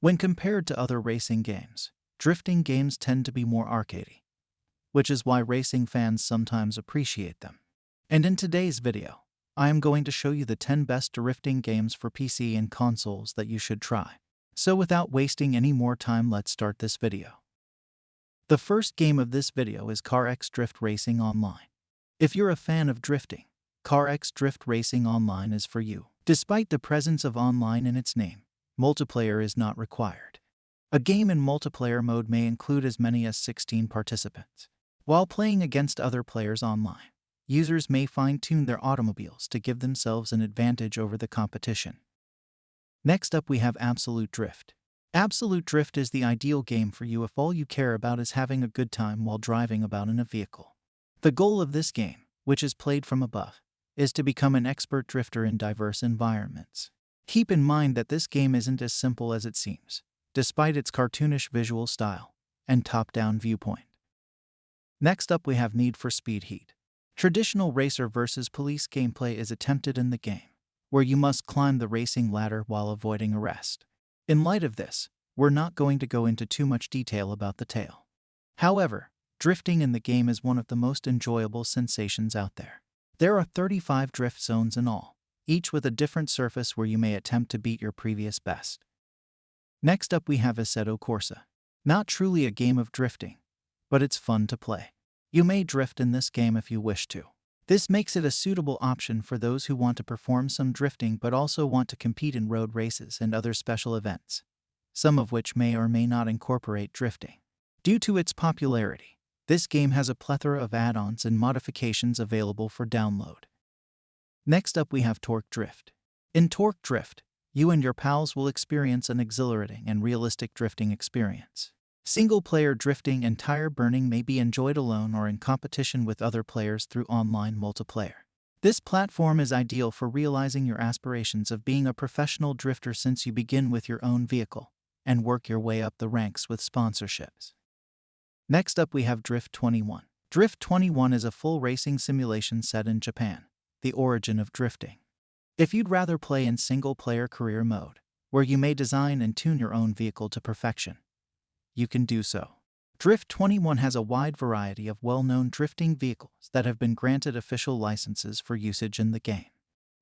When compared to other racing games, drifting games tend to be more arcadey, which is why racing fans sometimes appreciate them. And in today's video, I am going to show you the 10 best drifting games for PC and consoles that you should try. So without wasting any more time, let's start this video. The first game of this video is CarX Drift Racing Online. If you're a fan of drifting, CarX Drift Racing Online is for you. Despite the presence of online in its name, multiplayer is not required. A game in multiplayer mode may include as many as 16 participants. While playing against other players online, users may fine-tune their automobiles to give themselves an advantage over the competition. Next up, we have Absolute Drift. Absolute Drift is the ideal game for you if all you care about is having a good time while driving about in a vehicle. The goal of this game, which is played from above, is to become an expert drifter in diverse environments. Keep in mind that this game isn't as simple as it seems, despite its cartoonish visual style and top-down viewpoint. Next up, we have Need for Speed Heat. Traditional racer versus police gameplay is attempted in the game, where you must climb the racing ladder while avoiding arrest. In light of this, we're not going to go into too much detail about the tale. However, drifting in the game is one of the most enjoyable sensations out there. There are 35 drift zones in all, each with a different surface where you may attempt to beat your previous best. Next up, we have Assetto Corsa. Not truly a game of drifting, but it's fun to play. You may drift in this game if you wish to. This makes it a suitable option for those who want to perform some drifting but also want to compete in road races and other special events, some of which may or may not incorporate drifting. Due to its popularity, this game has a plethora of add-ons and modifications available for download. Next up, we have Torque Drift. In Torque Drift, you and your pals will experience an exhilarating and realistic drifting experience. Single-player drifting and tire burning may be enjoyed alone or in competition with other players through online multiplayer. This platform is ideal for realizing your aspirations of being a professional drifter, since you begin with your own vehicle and work your way up the ranks with sponsorships. Next up, we have Drift 21. Drift 21 is a full racing simulation set in Japan, the origin of drifting. If you'd rather play in single-player career mode, where you may design and tune your own vehicle to perfection, you can do so. Drift 21 has a wide variety of well-known drifting vehicles that have been granted official licenses for usage in the game.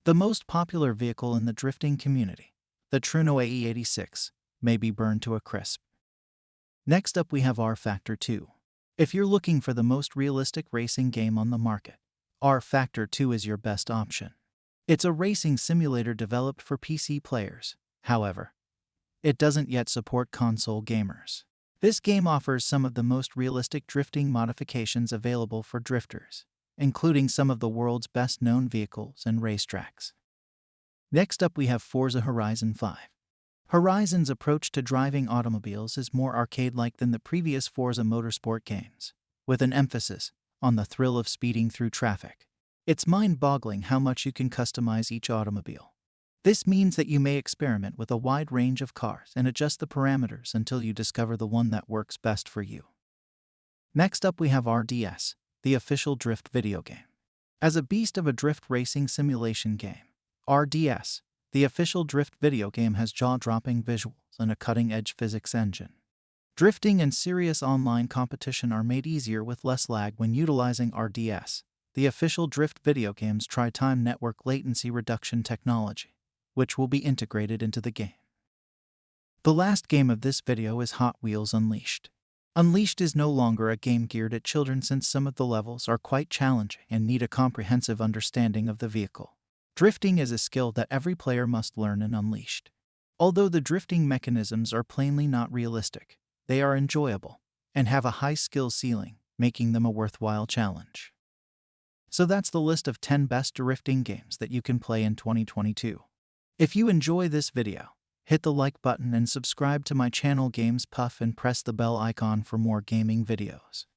The most popular vehicle in the drifting community, the Truno AE86, may be burned to a crisp. Next up, we have rFactor 2. If you're looking for the most realistic racing game on the market, rFactor 2 is your best option. It's a racing simulator developed for PC players. However, it doesn't yet support console gamers. This game offers some of the most realistic drifting modifications available for drifters, including some of the world's best-known vehicles and racetracks. Next up, we have Forza Horizon 5. Horizon's approach to driving automobiles is more arcade-like than the previous Forza Motorsport games, with an emphasis on the thrill of speeding through traffic. It's mind-boggling how much you can customize each automobile. This means that you may experiment with a wide range of cars and adjust the parameters until you discover the one that works best for you. Next up, we have RDS, the official drift video game. As a beast of a drift racing simulation game, RDS, the official drift video game, has jaw-dropping visuals and a cutting-edge physics engine. Drifting and serious online competition are made easier with less lag when utilizing RDS, the official drift video game's tri-time network latency reduction technology, which will be integrated into the game. The last game of this video is Hot Wheels Unleashed. Unleashed is no longer a game geared at children, since some of the levels are quite challenging and need a comprehensive understanding of the vehicle. Drifting is a skill that every player must learn in Unleashed. Although the drifting mechanisms are plainly not realistic, they are enjoyable and have a high skill ceiling, making them a worthwhile challenge. So that's the list of 10 best drifting games that you can play in 2022. If you enjoy this video, hit the like button and subscribe to my channel Games Puff, and press the bell icon for more gaming videos.